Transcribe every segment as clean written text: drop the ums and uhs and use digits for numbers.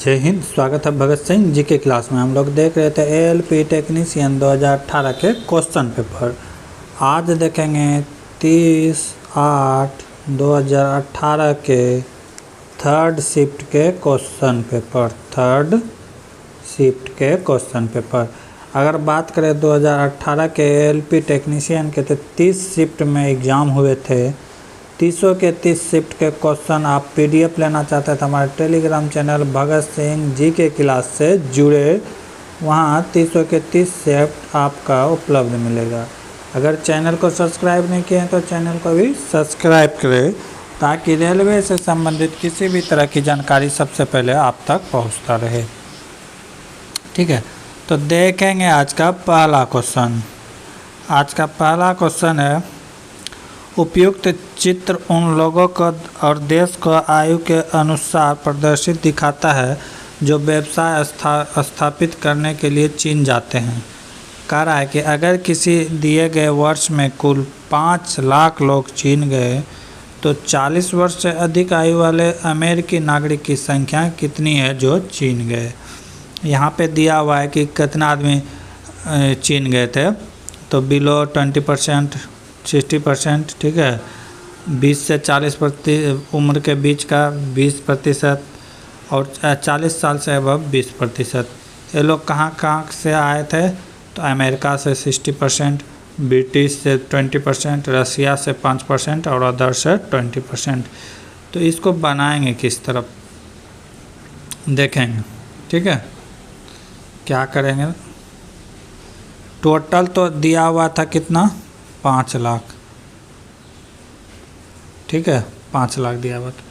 जय हिंद। स्वागत है भगत सिंह जी के क्लास में। हम लोग देख रहे थे एएलपी टेक्नीशियन 2018 के क्वेश्चन पेपर। आज देखेंगे 30/8/2018 के थर्ड शिफ्ट के क्वेश्चन पेपर। अगर बात करें 2018 के एएलपी टेक्नीशियन के तो 30 शिफ्ट में एग्ज़ाम हुए थे। 30 के 30 शिफ्ट के क्वेश्चन आप पीडीएफ लेना चाहते हैं तो हमारे टेलीग्राम चैनल भगत सिंह जी के क्लास से जुड़े, वहाँ 30 के 30 शिफ्ट आपका उपलब्ध मिलेगा। अगर चैनल को सब्सक्राइब नहीं किए हैं तो चैनल को भी सब्सक्राइब करें ताकि रेलवे से संबंधित किसी भी तरह की जानकारी सबसे पहले आप तक पहुँचता रहे। ठीक है, तो देखेंगे आज का पहला क्वेश्चन। आज का पहला क्वेश्चन है, उपयुक्त चित्र उन लोगों को और देश को आयु के अनुसार प्रदर्शित दिखाता है जो व्यवसाय स्थापित करने के लिए चीन जाते हैं। कह रहा है कि अगर किसी दिए गए वर्ष में कुल 5 लाख लोग चीन गए तो 40 वर्ष से अधिक आयु वाले अमेरिकी नागरिक की संख्या कितनी है जो चीन गए। यहाँ पे दिया हुआ है कि कितना आदमी चीन गए थे, तो बिलो 20%, 60%, ठीक है, 20 से 40% उम्र के बीच का 20% और 40 साल से अब 20%। ये लोग कहाँ से आए थे, तो अमेरिका से 60%, ब्रिटिश से 20%, रसिया से 5% और अदर से 20%। तो इसको बनाएंगे किस तरफ देखेंगे। ठीक है, क्या करेंगे, टोटल तो दिया हुआ था कितना, 5 लाख। ठीक है, 5 लाख दिया हुआ था।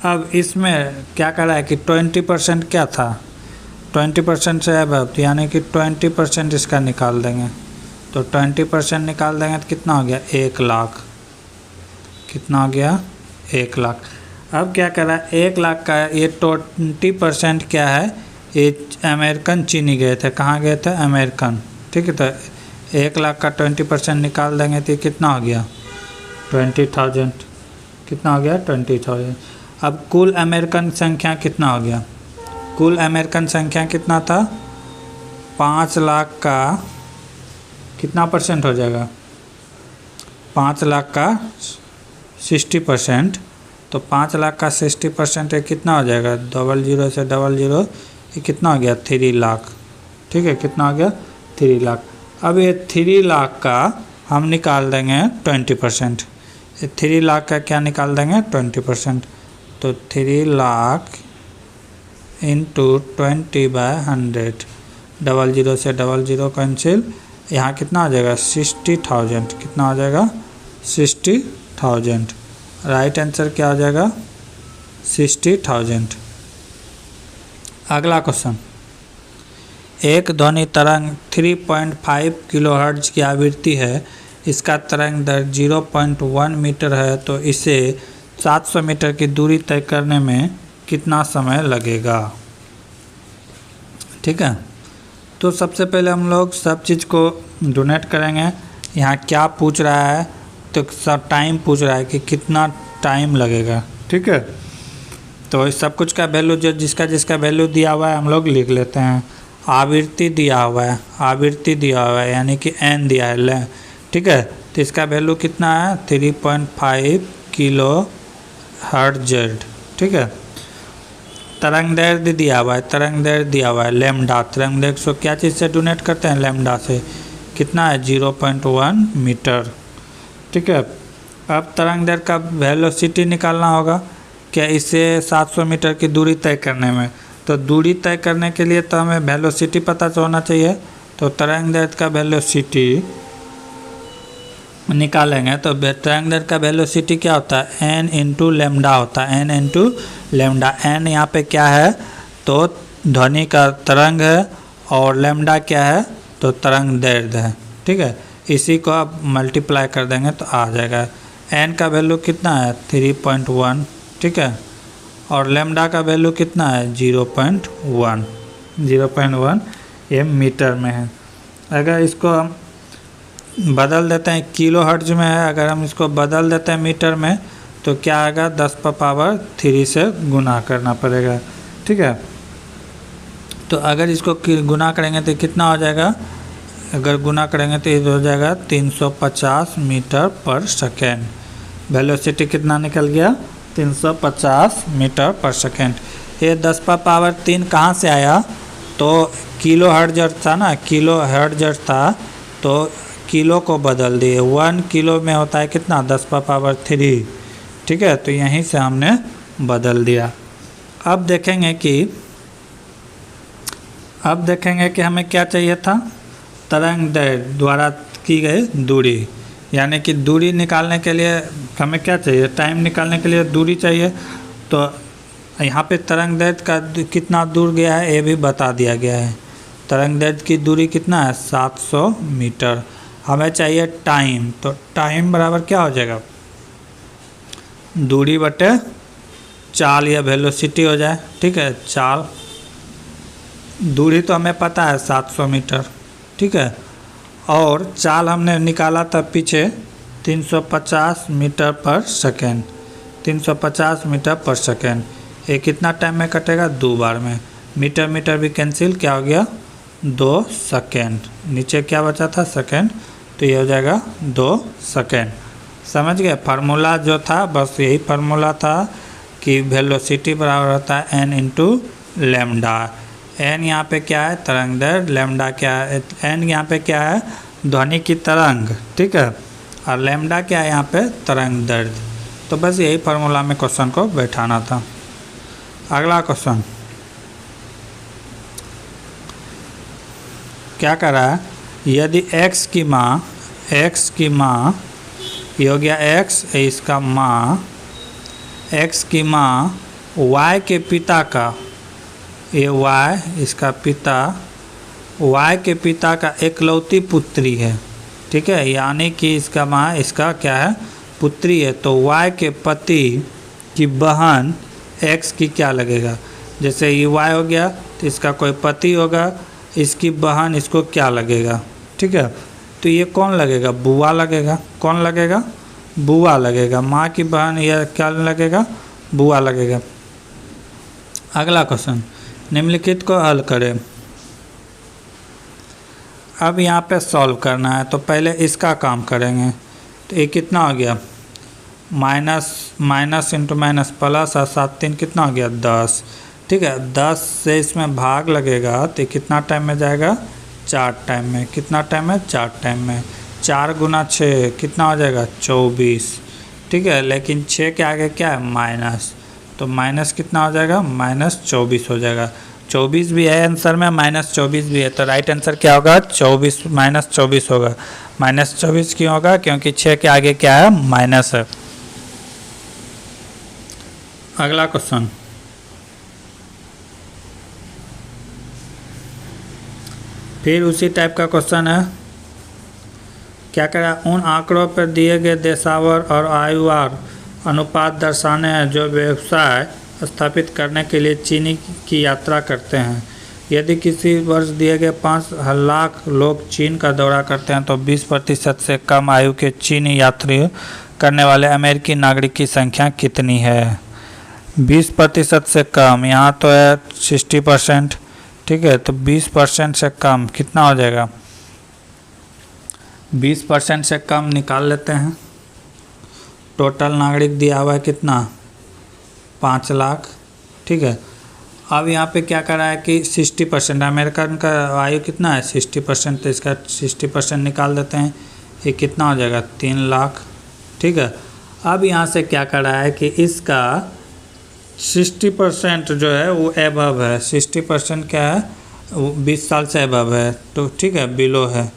अब इसमें क्या कर रहा है कि 20% क्या था, 20% से अब यानी कि 20% इसका निकाल देंगे। तो 20% निकाल देंगे तो कितना हो गया, 1 लाख। कितना हो गया, 1 लाख। अब क्या कर रहा है, 1 लाख का ये 20% क्या है, ये अमेरिकन चीनी गए थे। कहाँ गए थे, अमेरिकन। ठीक है, तो 1 लाख का 20% निकाल देंगे तो कितना हो गया, 20,000। कितना हो गया, 20,000। अब कुल अमेरिकन संख्या कितना हो गया, कुल अमेरिकन संख्या कितना था, 5 लाख का कितना परसेंट हो जाएगा, 5 लाख का 60%। तो 5 लाख का 60% कितना हो जाएगा, 00 से 00, ये कितना हो गया, 3 लाख। ठीक है, कितना हो गया, 3 लाख। अब ये 3 लाख का हम निकाल देंगे 20%। ये 3 लाख का क्या निकाल देंगे, 20%। तो 3 लाख इंटू 20/100, 00 से 00 कैंसिल, यहाँ कितना हो जाएगा, 60,000। कितना हो जाएगा, 60,000। राइट आंसर क्या हो जाएगा, 60,000। अगला क्वेश्चन, एक ध्वनि तरंग 3.5 किलोहर्ट्ज़ की आवृत्ति है। इसका तरंग दर 0.1 मीटर है, तो इसे 700 मीटर की दूरी तय करने में कितना समय लगेगा। ठीक है, तो सबसे पहले हम लोग सब चीज़ को डोनेट करेंगे। यहाँ क्या पूछ रहा है, तो सब टाइम पूछ रहा है कि कितना टाइम लगेगा। ठीक है, तो इस सब कुछ का वैल्यू जो जिसका वैल्यू दिया हुआ है हम लोग लिख लेते हैं। आवृत्ति दिया हुआ है, यानी कि n दिया है। ठीक है, तो इसका वैल्यू कितना है, 3.5 किलो हर्ट्ज़। ठीक है, तरंग दैर्ध्य दिया हुआ है, लैम्डा। तरंग दैर्ध्य को क्या चीज़ से डोनेट करते हैं, लैम्डा से। कितना है, 0.1 मीटर। ठीक है, अब तरंग दैर्ध्य का वेलोसिटी निकालना होगा क्या, इसे 700 मीटर की दूरी तय करने में। तो दूरी तय करने के लिए तो हमें वेलोसिटी पता होना चाहिए। तो तरंग दैर्ध्य का वेलोसिटी निकालेंगे तो तरंग दैर्ध्य का वेलोसिटी क्या होता है, n इंटू लेमडा होता है, n इंटू लेमडा। n यहाँ पे क्या है, तो ध्वनि का तरंग है, और लेमडा क्या है, तो तरंग दैर्ध्य है। ठीक है, इसी को आप मल्टीप्लाई कर देंगे तो आ जाएगा। n का वैल्यू कितना है, 3.1। ठीक है, और लेमडा का वैल्यू कितना है, 0.1 ये मीटर में है। अगर इसको हम बदल देते हैं, किलो हर्ट्ज में है, अगर हम इसको बदल देते हैं मीटर में तो क्या आएगा, 10 पर पावर 3 से गुना करना पड़ेगा। ठीक है, तो अगर इसको गुना करेंगे तो कितना हो जाएगा, अगर गुना करेंगे तो ये हो जाएगा 350 मीटर पर सेकेंड। वेलोसिटी कितना निकल गया, 350 मीटर पर सेकेंड। ये 10⁻³ कहाँ से आया, तो किलो हर्ट्ज था ना, किलो हर्ट्ज था, तो किलो को बदल दिए, 1 किलो में होता है कितना, 10⁻³ ठीक है, तो यहीं से हमने बदल दिया। अब देखेंगे कि हमें क्या चाहिए था, तरंग दैर्घ्य द्वारा की गई दूरी, यानी कि दूरी निकालने के लिए हमें क्या चाहिए, टाइम निकालने के लिए दूरी चाहिए। तो यहाँ पे तरंग दैर्घ्य का कितना दूर गया है ये भी बता दिया गया है। तरंग दैर्घ्य की दूरी कितना है, 700 मीटर। हमें चाहिए टाइम, तो टाइम बराबर क्या हो जाएगा, दूरी बटे चाल या वेलोसिटी हो जाए, ठीक है। चाल, दूरी तो हमें पता है 700 मीटर, ठीक है, और चाल हमने निकाला था पीछे 350 मीटर पर सेकेंड, 350 मीटर पर सेकेंड। ये कितना टाइम में कटेगा, 2 बार में। मीटर मीटर भी कैंसिल, क्या हो गया, 2 सेकेंड। नीचे क्या बचा था, सेकेंड, तो ये हो जाएगा 2 सेकेंड। समझ गए, फार्मूला जो था बस यही फार्मूला था कि वेलोसिटी बराबर होता है n इंटू लेमडा। n यहाँ पे क्या है, तरंग दैर्घ्य, लेमडा क्या है, n यहाँ पे क्या है, ध्वनि की तरंग, ठीक है, और लेमडा क्या है यहाँ पे, तरंग दैर्घ्य। तो बस यही फार्मूला में क्वेश्चन को बैठाना था। अगला क्वेश्चन क्या कर रहा है, यदि x की माँ ये हो गया x, इसका माँ, x की माँ y के पिता का, ये y इसका पिता, y के पिता का एकलौती पुत्री है, ठीक है, यानी कि इसका माँ इसका क्या है, पुत्री है। तो y के पति की बहन x की क्या लगेगा, जैसे ये y हो गया तो इसका कोई पति होगा, इसकी बहन इसको क्या लगेगा, ठीक है, तो ये कौन लगेगा, बुआ लगेगा। कौन लगेगा, बुआ लगेगा। माँ की बहन यह क्या लगेगा, बुआ लगेगा। अगला क्वेश्चन, निम्नलिखित को हल करें। अब यहाँ पे सॉल्व करना है, तो पहले इसका काम करेंगे। तो ये कितना हो गया, माइनस इंटू माइनस प्लस, और 7 3 कितना हो गया, 10, ठीक है। 10 से इसमें भाग लगेगा तो कितना टाइम में जाएगा, 4 टाइम में। कितना टाइम है, 4 टाइम में। 4 गुना 6 कितना हो जाएगा, 24, ठीक है। लेकिन 6 के आगे क्या है, माइनस, तो माइनस कितना हो जाएगा, -24 हो जाएगा। 24 भी है आंसर में, -24 भी है, तो राइट आंसर क्या होगा, 24 -24 होगा। -24 क्यों होगा, क्योंकि 6 के आगे क्या है, माइनस है। अगला क्वेश्चन, फिर उसी टाइप का क्वेश्चन है। क्या कह रहा है, उन आंकड़ों पर दिए गए देशावर और आयुवार अनुपात दर्शाने हैं जो व्यवसाय स्थापित करने के लिए चीनी की यात्रा करते हैं। यदि किसी वर्ष दिए गए 5 लाख लोग चीन का दौरा करते हैं तो 20% से कम आयु के चीनी यात्री करने वाले अमेरिकी नागरिक की संख्या कितनी है। 20% से कम, यहाँ तो है 60%, ठीक है, तो 20% से कम कितना हो जाएगा, 20% से कम निकाल लेते हैं। टोटल नागरिक दिया हुआ है कितना, 5 लाख, ठीक है। अब यहाँ पे क्या कर रहा है कि 60%, अमेरिकन का आयु कितना है, 60%, तो इसका 60% निकाल देते हैं। ये कितना हो जाएगा, 3 लाख, ठीक है। अब यहाँ से क्या कर रहा है कि इसका 60% जो है वो एबव है, 60% क्या है, वो 20 साल से एबव है, तो ठीक है, बिलो है,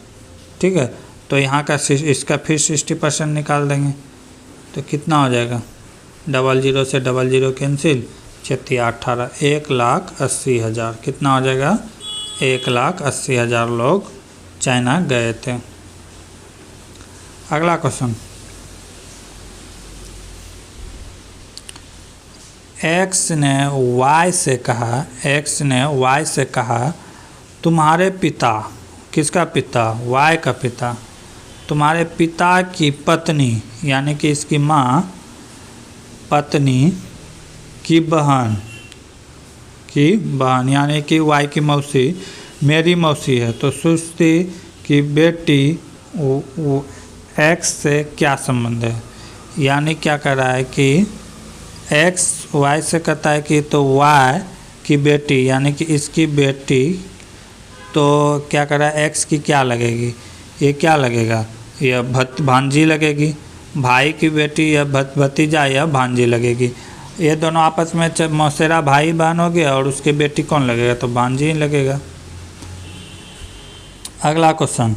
ठीक है। तो यहाँ का इसका फिर 60% निकाल देंगे तो कितना हो जाएगा, 00 से 00 कैंसिल, 36 18, 1,80,000, कितना हो जाएगा, 1,80,000 लोग चाइना गए थे। अगला क्वेश्चन, एक्स ने वाई से कहा तुम्हारे पिता, किसका पिता, वाई का पिता, तुम्हारे पिता की पत्नी यानी कि इसकी माँ, पत्नी की बहन की बहन, यानी कि वाई की मौसी मेरी मौसी है, तो सृष्टि की बेटी वो एक्स से क्या संबंध है, यानी क्या कर रहा है कि एक्स वाई से कहता है कि तो वाई की बेटी यानी कि इसकी बेटी, तो क्या कर रहा है एक्स की क्या लगेगी, ये क्या लगेगा, यह भांजी लगेगी, भाई की बेटी या भतीजा या भांजी लगेगी। ये दोनों आपस में मौसेरा भाई बहन हो गया और उसकी बेटी कौन लगेगा, तो भांजी ही लगेगा। अगला क्वेश्चन,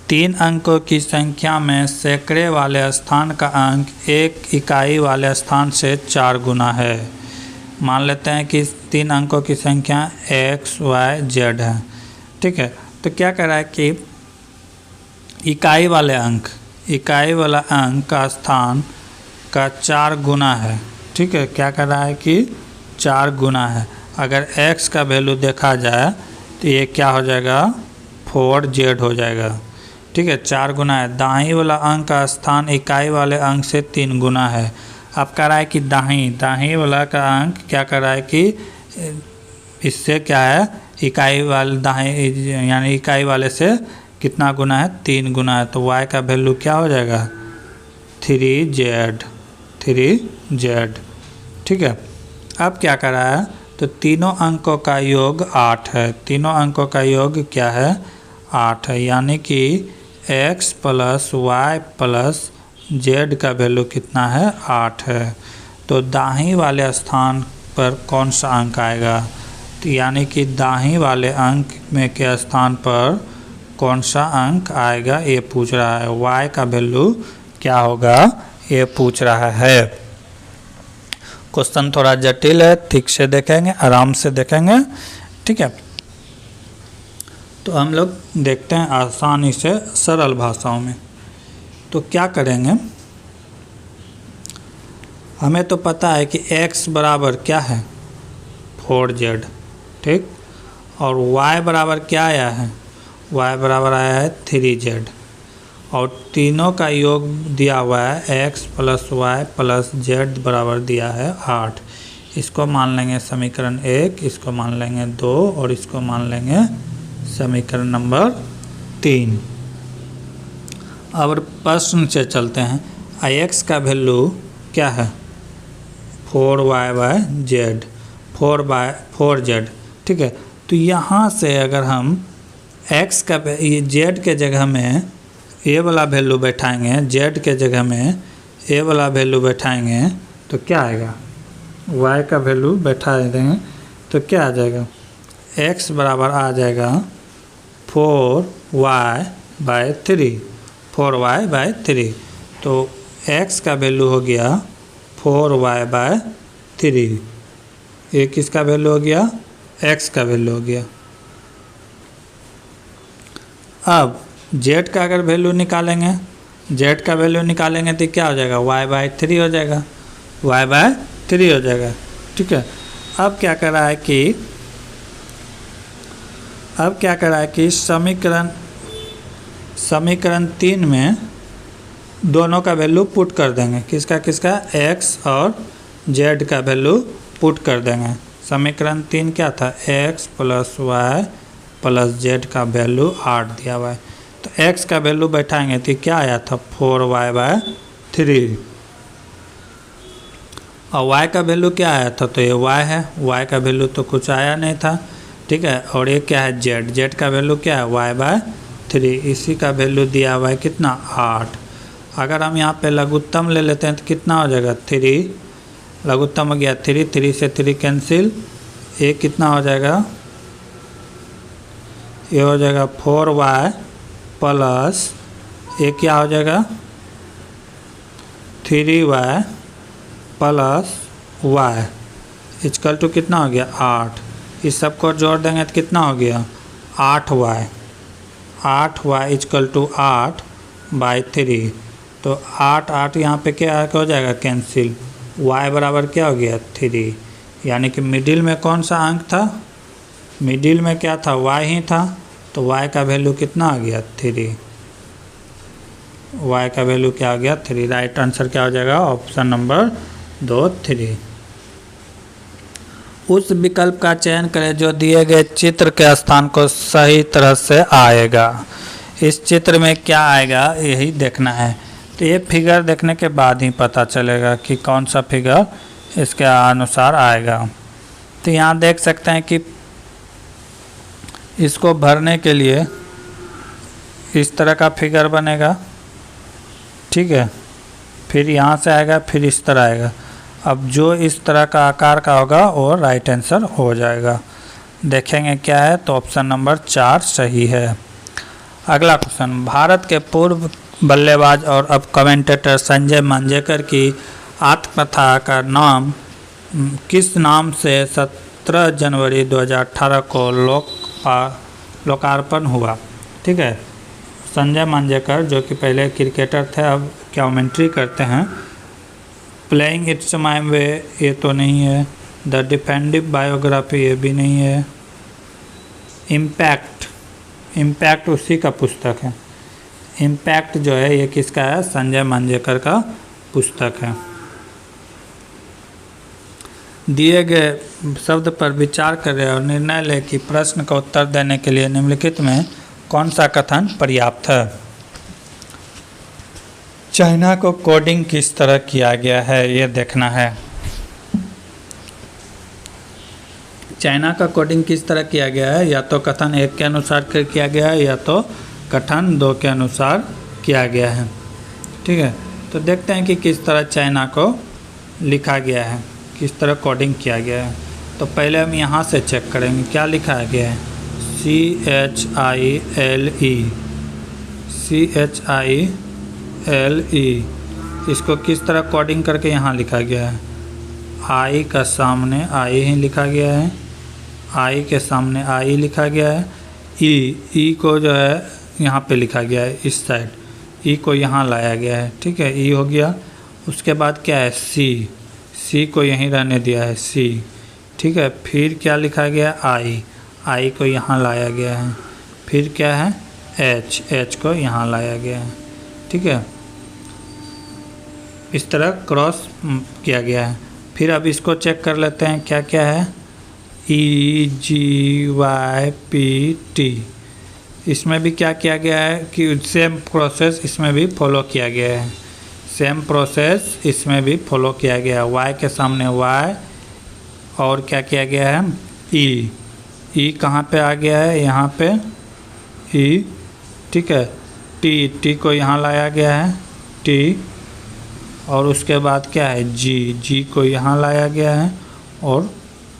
3 अंकों की संख्या में सैकड़े वाले स्थान का अंक 1 इकाई वाले स्थान से 4 गुना है। मान लेते हैं कि 3 अंकों की संख्या x, y, z है, ठीक है। तो क्या कर रहा है कि इकाई वाला अंक का स्थान का 4 गुना है, ठीक है। क्या कर रहा है कि 4 गुना है। अगर x का वैल्यू देखा जाए तो ये क्या हो जाएगा, 4z हो जाएगा, ठीक है। 4 गुना है। दाईं वाला अंक का स्थान इकाई वाले अंक से 3 गुना है। अब कह रहा है कि दाईं वाला का अंक क्या कर रहा है कि इससे क्या है, इकाई वाले दाईं यानी इकाई वाले से कितना गुना है, 3 गुना है। तो y का वैल्यू क्या हो जाएगा, 3z, ठीक है। अब क्या कर रहा है, तो तीनों अंकों का योग 8 है। तीनों अंकों का योग क्या है, 8 है, यानी कि x plus Y plus z का वैल्यू कितना है, 8 है। तो दाहिनी वाले स्थान पर कौन सा अंक आएगा, तो यानी कि दाहिनी वाले अंक में के स्थान पर कौन सा अंक आएगा ये पूछ रहा है। y का वैल्यू क्या होगा ये पूछ रहा है। क्वेश्चन थोड़ा जटिल है, ठीक से देखेंगे, आराम से देखेंगे, ठीक है। तो हम लोग देखते हैं आसानी से सरल भाषाओं में। तो क्या करेंगे, हमें तो पता है कि x बराबर क्या है, 4z, ठीक, और y बराबर क्या आया है, y बराबर आया है 3z, और तीनों का योग दिया हुआ है x plus Y plus z बराबर दिया है 8। इसको मान लेंगे समीकरण 1, इसको मान लेंगे 2 और इसको मान लेंगे समीकरण नंबर 3। अब प्रश्न से चलते हैं। x का वैल्यू क्या है, 4y/z, 4z, ठीक है। तो यहाँ से अगर हम x का ये z के जगह में ये वाला वैल्यू बैठाएंगे, z के जगह में ये वाला वैल्यू बैठाएंगे तो क्या आएगा, y का वैल्यू बैठा देंगे तो क्या आ जाएगा, x बराबर आ जाएगा 4y/3, 4y/3। तो x का वैल्यू हो गया 4y/3। ये किसका वैल्यू हो गया, x का वैल्यू हो गया। अब z का अगर वैल्यू निकालेंगे, z का वैल्यू निकालेंगे तो क्या हो जाएगा, y/3 हो जाएगा, y/3 हो जाएगा, ठीक है। अब क्या कर रहा है कि समीकरण 3 में दोनों का वैल्यू पुट कर देंगे, किसका x और z का वैल्यू पुट कर देंगे। समीकरण 3 क्या था, x plus Y plus z का वैल्यू 8 दिया हुआ है। तो x का वैल्यू बैठाएंगे तो क्या आया था, 4y/3, और y का वैल्यू क्या आया था, तो ये y है, y का वैल्यू तो कुछ आया नहीं था, ठीक है। और ये क्या है, z का वैल्यू क्या है, y/3, इसी का वैल्यू दिया हुआ है कितना, 8। अगर हम यहाँ पे लघुत्तम ले लेते हैं तो कितना हो जाएगा, 3, लघुत्तम हो गया 3, 3 से 3 कैंसिल, ये कितना हो जाएगा, ये हो जाएगा 4y प्लस ये क्या हो जाएगा, 3y plus y equal to कितना हो गया, 8। इस सबको जोड़ देंगे तो कितना हो गया, 8y इक्वल टू 8/3। तो 8 यहाँ पे क्या हो जाएगा, कैंसिल, y बराबर क्या हो गया, 3। यानी कि मिडिल में कौन सा अंक था, मिडिल में क्या था, y ही था, तो y का वैल्यू कितना आ गया, 3, y का वैल्यू क्या आ गया, 3। राइट आंसर क्या हो जाएगा, ऑप्शन नंबर 2, 3। उस विकल्प का चयन करें जो दिए गए चित्र के स्थान को सही तरह से आएगा। इस चित्र में क्या आएगा यही देखना है। तो ये फिगर देखने के बाद ही पता चलेगा कि कौन सा फिगर इसके अनुसार आएगा। तो यहाँ देख सकते हैं कि इसको भरने के लिए इस तरह का फिगर बनेगा, ठीक है। फिर यहाँ से आएगा, फिर इस तरह आएगा। अब जो इस तरह का आकार का होगा वो राइट आंसर हो जाएगा। देखेंगे क्या है, तो ऑप्शन नंबर 4 सही है। अगला क्वेश्चन, भारत के पूर्व बल्लेबाज और अब कमेंटेटर संजय मांजरेकर की आत्मकथा का नाम किस नाम से 17 जनवरी 2018 को लोकार्पण हुआ? ठीक है, संजय मांजरेकर जो कि पहले क्रिकेटर थे अब कमेंट्री करते हैं। प्लेइंग इट्स माय वे ये तो नहीं है। द डिफेंडिव बायोग्राफी ये भी नहीं है। इम्पैक्ट उसी का पुस्तक है। इम्पैक्ट जो है ये किसका है? संजय मांजरेकर का पुस्तक है। दिए गए शब्द पर विचार करें और निर्णय लें कि प्रश्न का उत्तर देने के लिए निम्नलिखित में कौन सा कथन पर्याप्त है? चाइना को कोडिंग किस तरह किया गया है ये देखना है। चाइना का कोडिंग किस तरह किया गया है? या तो कथन 1 के अनुसार किया गया है या तो कथन 2 के अनुसार किया गया है। ठीक है, तो देखते हैं कि किस तरह चाइना को लिखा गया है, किस तरह कोडिंग किया गया है। तो पहले हम यहाँ से चेक करेंगे क्या लिखा गया है। CHILE इसको किस तरह कोडिंग करके यहाँ लिखा गया है। आई का सामने आई ही लिखा गया है, आई के सामने आई लिखा गया है। ई को जो है यहाँ पे लिखा गया है, इस साइड ई को यहाँ लाया गया है। ठीक है, ई हो गया। उसके बाद क्या है? सी को यहीं रहने दिया है, सी। ठीक है, फिर क्या लिखा गया? आई को यहाँ लाया गया है। फिर क्या है? एच को यहाँ लाया गया है। ठीक है, इस तरह क्रॉस किया गया है। फिर अब इसको चेक कर लेते हैं क्या क्या है। EGYPT इसमें भी क्या किया गया है कि सेम प्रोसेस इसमें भी फॉलो किया गया है। सेम प्रोसेस इसमें भी फॉलो किया गया है। Y के सामने Y और क्या किया गया है? ई कहाँ पे आ गया है? यहाँ पे ई। ठीक है, टी को यहाँ लाया गया है, टी। और उसके बाद क्या है? जी को यहाँ लाया गया है और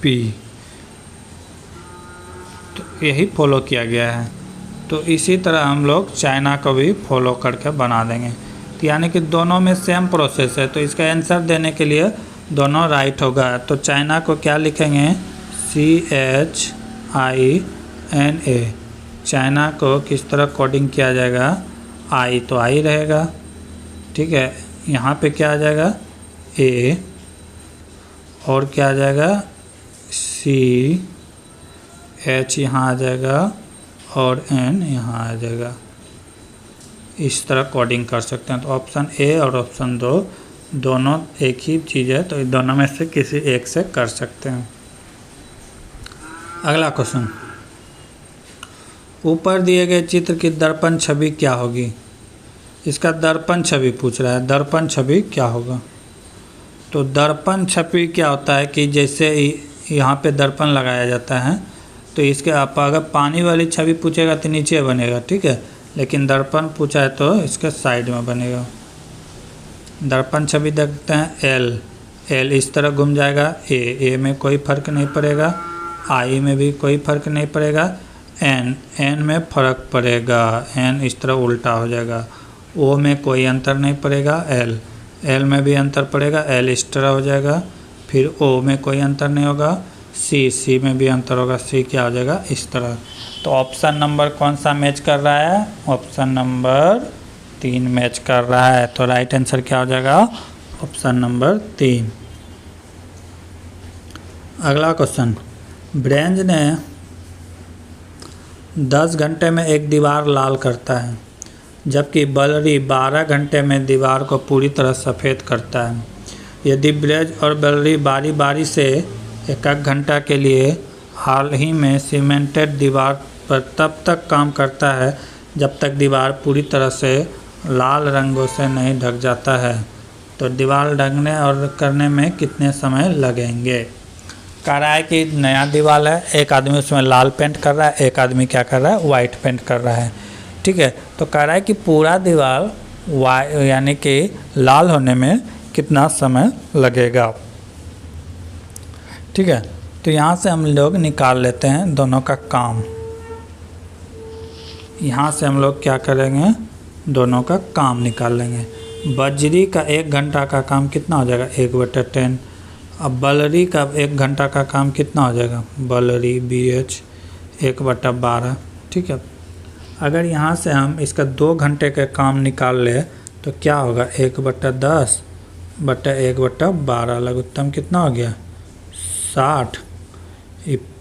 पी। तो यही फॉलो किया गया है। तो इसी तरह हम लोग चाइना को भी फॉलो करके बना देंगे। तो यानी कि दोनों में सेम प्रोसेस है, तो इसका आंसर देने के लिए दोनों राइट होगा। तो चाइना को क्या लिखेंगे? CHINA। चाइना को किस तरह कोडिंग किया जाएगा? आई तो आई रहेगा। ठीक है, यहाँ पे क्या आ जाएगा? ए। और क्या आ जाएगा? CH यहाँ आ जाएगा और N यहाँ आ जाएगा। इस तरह कोडिंग कर सकते हैं। तो ऑप्शन ए और ऑप्शन 2 दोनों एक ही चीज़ है, तो दोनों में से किसी एक से कर सकते हैं। अगला क्वेश्चन, ऊपर दिए गए चित्र की दर्पण छवि क्या होगी? इसका दर्पण छवि पूछ रहा है। दर्पण छवि क्या होगा? तो दर्पण छवि क्या होता है कि जैसे यहाँ पे दर्पण लगाया जाता है, तो इसके आप अगर पानी वाली छवि पूछेगा तो नीचे बनेगा, ठीक है। लेकिन दर्पण पूछा है तो इसके साइड में बनेगा। दर्पण छवि देखते हैं। एल इस तरह घूम जाएगा। ए में कोई फर्क नहीं पड़ेगा। आई में भी कोई फर्क नहीं पड़ेगा। एन में फ़र्क पड़ेगा। एन इस तरह उल्टा हो जाएगा। ओ में कोई अंतर नहीं पड़ेगा। एल में भी अंतर पड़ेगा। एल इस तरह हो जाएगा। फिर ओ में कोई अंतर नहीं होगा। सी में भी अंतर होगा। सी क्या हो जाएगा? इस तरह। तो ऑप्शन नंबर कौन सा मैच कर रहा है? ऑप्शन नंबर 3 मैच कर रहा है। तो राइट आंसर क्या हो जाएगा? Option number 3। अगला क्वेश्चन, ब्रेंज ने 10 घंटे में एक दीवार लाल करता है, जबकि बलरी 12 घंटे में दीवार को पूरी तरह सफ़ेद करता है। यदि ब्रेंज और बलरी बारी बारी से एक घंटा के लिए हाल ही में सीमेंटेड दीवार पर तब तक काम करता है जब तक दीवार पूरी तरह से लाल रंगों से नहीं ढक जाता है। तो दीवार ढकने और करने में कितने समय लगेंगे। कह रहा है कि नया दीवार है, एक आदमी उसमें लाल पेंट कर रहा है, एक आदमी क्या कर रहा है, वाइट पेंट कर रहा है। ठीक है, तो कह रहा है कि पूरा दीवार यानी कि लाल होने में कितना समय लगेगा। ठीक है, तो यहाँ से हम लोग निकाल लेते हैं दोनों का काम। यहाँ से हम लोग क्या करेंगे, दोनों का काम निकाल लेंगे। बजरी का 1 घंटा का काम कितना हो जाएगा, 1/10। अब बलरी का 1 घंटा का काम कितना हो जाएगा, बलरी BH 1/12। ठीक है, अगर यहाँ से हम इसका 2 घंटे का काम निकाल ले तो क्या होगा, 1/10 बटा 1/12 लघुत्तम कितना हो गया, 60।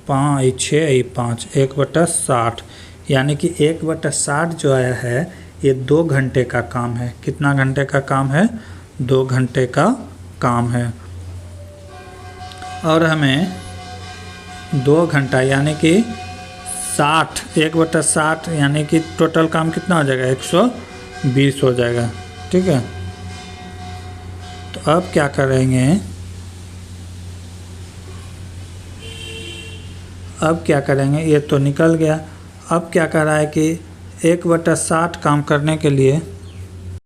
5 1/60 यानी कि 1/60 जो आया है ये 2 घंटे का काम है। कितना घंटे का काम है, 2 घंटे का काम है। और हमें 2 घंटा यानी कि 60 1/60 यानी कि टोटल काम कितना हो जाएगा, 120 हो जाएगा। ठीक है, तो अब क्या करेंगे, ये तो निकल गया। अब क्या कर रहा है कि 1/60 काम करने के लिए